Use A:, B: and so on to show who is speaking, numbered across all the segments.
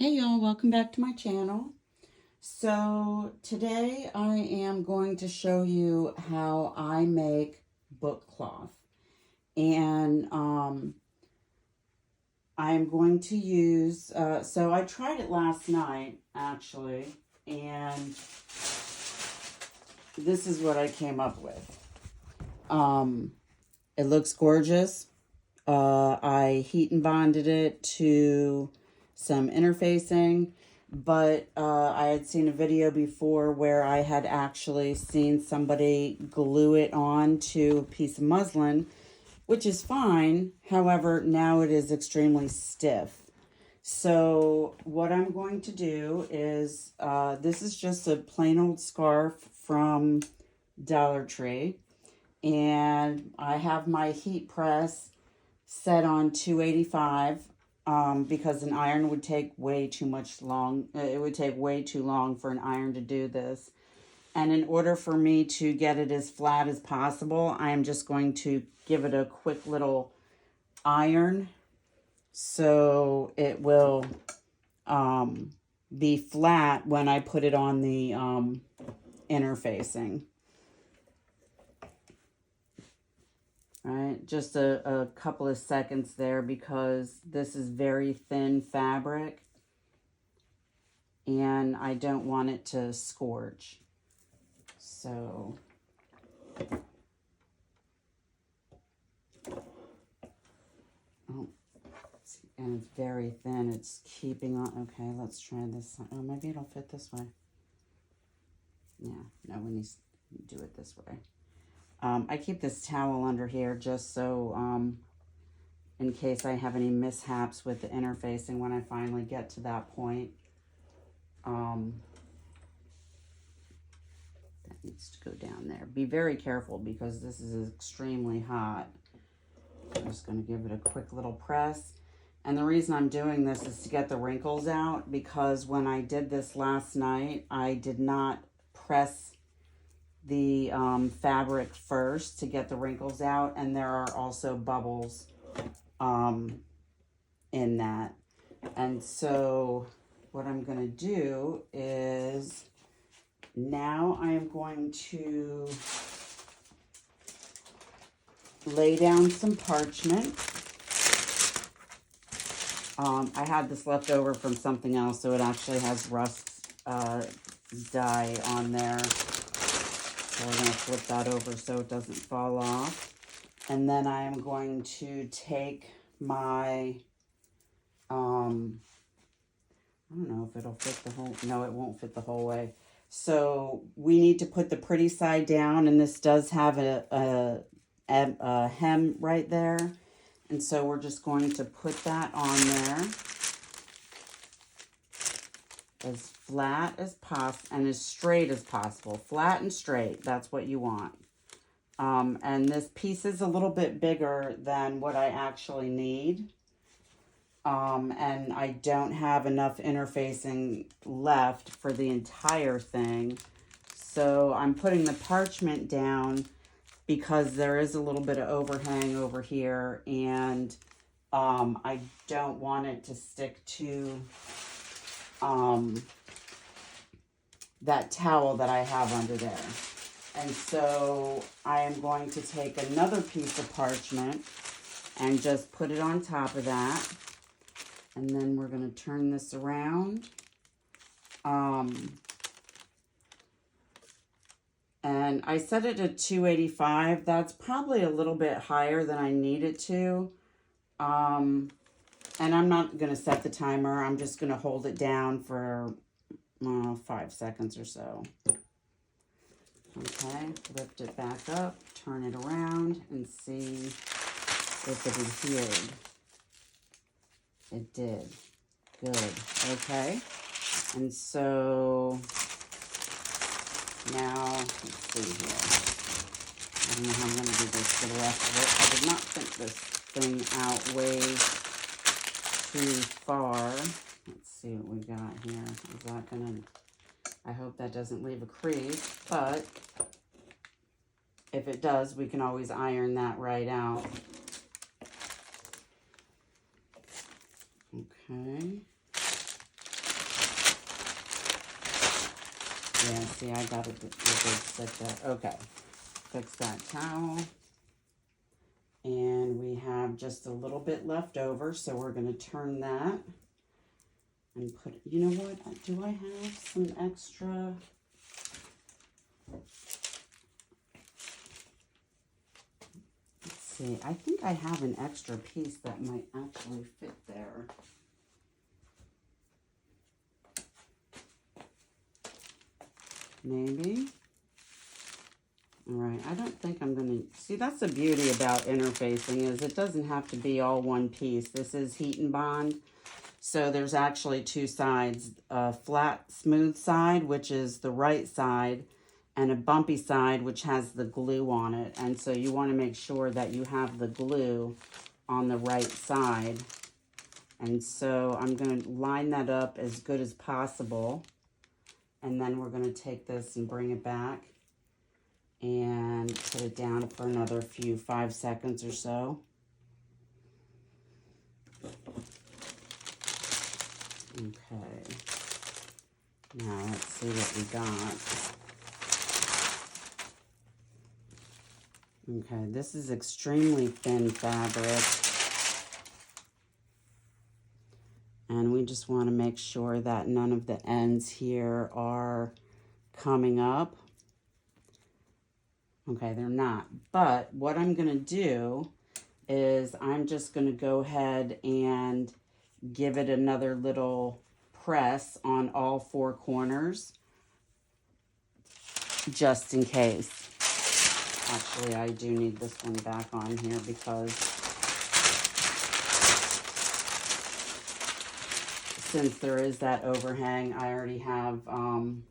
A: Hey y'all, welcome back to my channel. So today I am going to show you how I make book cloth. And I'm going to use, so I tried it last night actually, and this is what I came up with. It looks gorgeous. I heat and bonded it to some interfacing, but I had seen a video before where I had actually seen somebody glue it on to a piece of muslin, which is fine. However, now it is extremely stiff. So what I'm going to do is, this is just a plain old scarf from Dollar Tree, and I have my heat press set on 285 because an iron would take way too long. It would take way too long for an iron to do this. And in order for me to get it as flat as possible, I am just going to give it a quick little iron so it will be flat when I put it on the interfacing. All right, just a couple of seconds there because this is very thin fabric and I don't want it to scorch. So and it's very thin. It's keeping on. Okay, let's try this. Oh, maybe it'll fit this way. Yeah, no, we need to do it this way. I keep this towel under here just so in case I have any mishaps with the interfacing when I finally get to that point. That needs to go down there. Be very careful because this is extremely hot. I'm just going to give it a quick little press. And the reason I'm doing this is to get the wrinkles out, because when I did this last night, I did not press the fabric first to get the wrinkles out, and there are also bubbles in that. And so what I'm going to do is now I am going to lay down some parchment. I had this left over from something else, so it actually has rust dye on there. So we're going to flip that over so it doesn't fall off. And then I am going to take my, I don't know if it'll fit the whole, no, it won't fit the whole way. So we need to put the pretty side down, and this does have a hem right there. And so we're just going to put that on there as flat as possible and as straight as possible. Flat and straight, that's what you want. And this piece is a little bit bigger than what I actually need. And I don't have enough interfacing left for the entire thing. So I'm putting the parchment down because there is a little bit of overhang over here, and I don't want it to stick to that towel that I have under there. And so I am going to take another piece of parchment and just put it on top of that. And then we're going to turn this around. And I set it at 285. That's probably a little bit higher than I need it to. And I'm not going to set the timer. I'm just going to hold it down for 5 seconds or so. Okay, lift it back up, turn it around, and see if it adhered. It did. Good. Okay. And so now, let's see here. I don't know how I'm going to do this for the rest of it. I did not think this thing out way too far. Let's see what we got here. Is that going to... I hope that doesn't leave a crease, but if it does, we can always iron that right out. Okay. Yeah, see, I got it. Sit there. Okay. Fix that towel. And we have just a little bit left over, so we're going to turn that and put, you know what, do I have some extra? Let's see, I think I have an extra piece that might actually fit there. Maybe. All right, I don't think I'm going to, see, that's the beauty about interfacing is it doesn't have to be all one piece. This is Heat and Bond. So there's actually two sides, a flat, smooth side, which is the right side, and a bumpy side, which has the glue on it. And so you want to make sure that you have the glue on the right side. And so I'm going to line that up as good as possible. And then we're going to take this and bring it back and put it down for another 5 seconds or so. Okay, now let's see what we got. Okay, this is extremely thin fabric. And we just want to make sure that none of the ends here are coming up. Okay, they're not. But what I'm going to do is I'm just going to go ahead and give it another little press on all 4 corners, just in case. Actually, I do need this one back on here because since there is that overhang, I already have some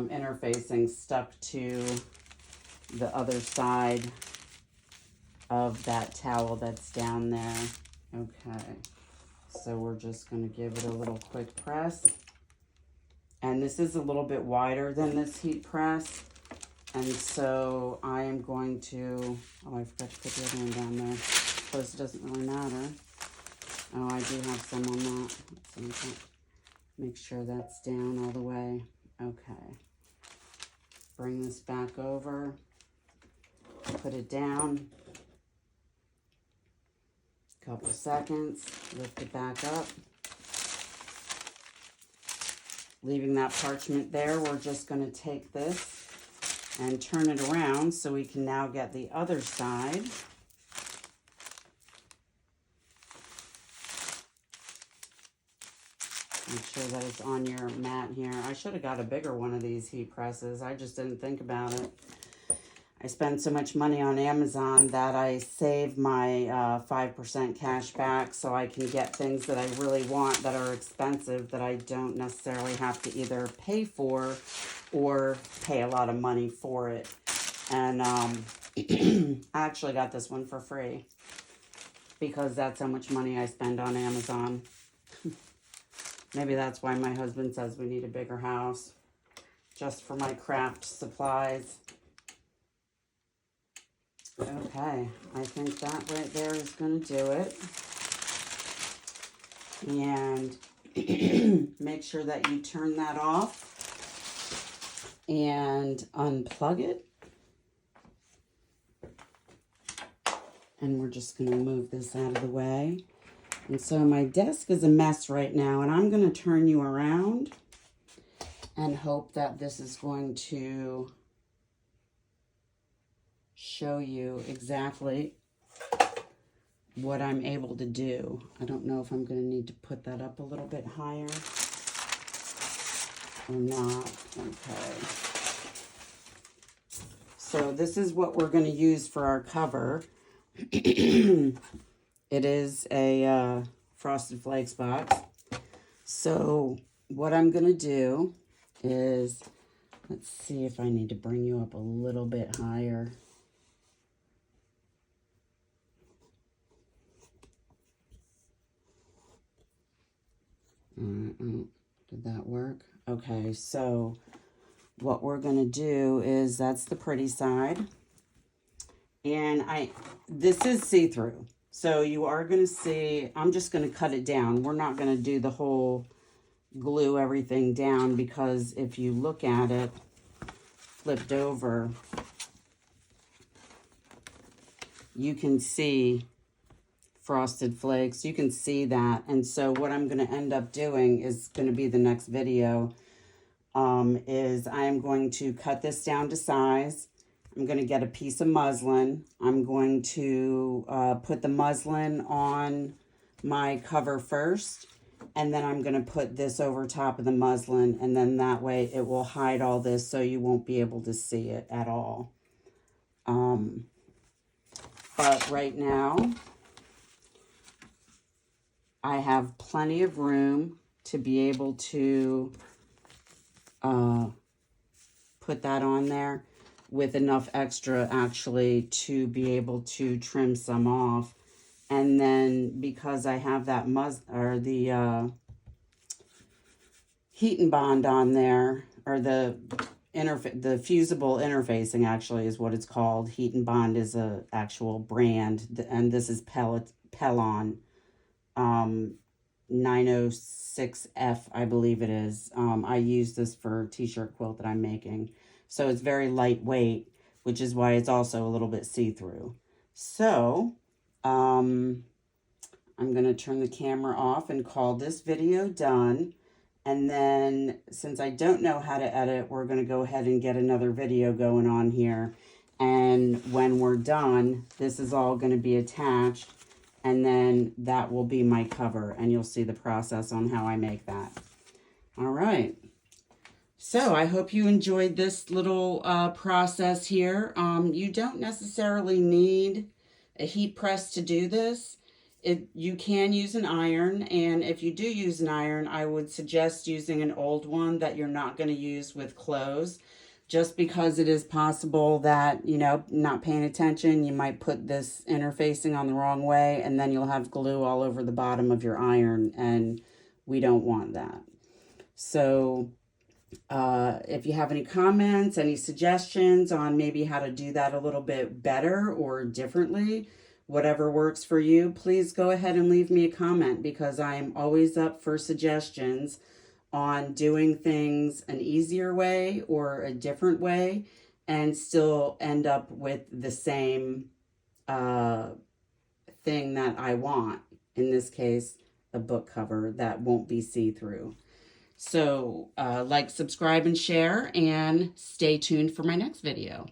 A: interfacing stuck to the other side of that towel that's down there. Okay, so we're just going to give it a little quick press. And this is a little bit wider than this heat press. And so I am going to, oh, I forgot to put the other one down there. Because it doesn't really matter. Oh, I do have some on that. Let's see, make sure that's down all the way. Okay. Bring this back over. Put it down. Couple seconds, lift it back up. Leaving that parchment there, we're just going to take this and turn it around so we can now get the other side. Make sure that it's on your mat here. I should have got a bigger one of these heat presses. I just didn't think about it. I spend so much money on Amazon that I save my 5% cash back so I can get things that I really want that are expensive that I don't necessarily have to either pay for or pay a lot of money for it. And I actually got this one for free because that's how much money I spend on Amazon. Maybe that's why my husband says we need a bigger house, just for my craft supplies. Okay, I think that right there is going to do it. And make sure that you turn that off and unplug it. And we're just going to move this out of the way. And so my desk is a mess right now, and I'm going to turn you around and hope that this is going to show you exactly what I'm able to do. I don't know if I'm going to need to put that up a little bit higher or not. Okay. So this is what we're going to use for our cover. It is a Frosted Flakes box. So what I'm going to do is, let's see if I need to bring you up a little bit higher. Did that work? Okay, so what we're going to do is, that's the pretty side. And this is see-through. So you are going to see, I'm just going to cut it down. We're not going to do the whole glue everything down, because if you look at it flipped over, you can see frosted flakes. You can see that. And so what I'm going to end up doing is going to be the next video, is I am going to cut this down to size. I'm going to get a piece of muslin. I'm going to put the muslin on my cover first, and then I'm going to put this over top of the muslin, and then that way it will hide all this so you won't be able to see it at all. But right now, I have plenty of room to be able to put that on there, with enough extra actually to be able to trim some off. And then because I have that the Heat and Bond on there, or the fusible interfacing actually is what it's called. Heat and Bond is a actual brand, and this is Pellon 906F, I believe it is. I use this for a t-shirt quilt that I'm making. So it's very lightweight, which is why it's also a little bit see-through. So I'm going to turn the camera off and call this video done. And then, since I don't know how to edit, we're going to go ahead and get another video going on here. And when we're done, this is all going to be attached. And then that will be my cover. And you'll see the process on how I make that. All right. So I hope you enjoyed this little process here. You don't necessarily need a heat press to do this. You can use an iron, and if you do use an iron, I would suggest using an old one that you're not going to use with clothes, just because it is possible that, you know, not paying attention, you might put this interfacing on the wrong way, and then you'll have glue all over the bottom of your iron, and we don't want that. So if you have any comments, any suggestions on maybe how to do that a little bit better or differently, whatever works for you, please go ahead and leave me a comment, because I am always up for suggestions on doing things an easier way or a different way and still end up with the same thing that I want. In this case, a book cover that won't be see-through. So like, subscribe, and share, and stay tuned for my next video.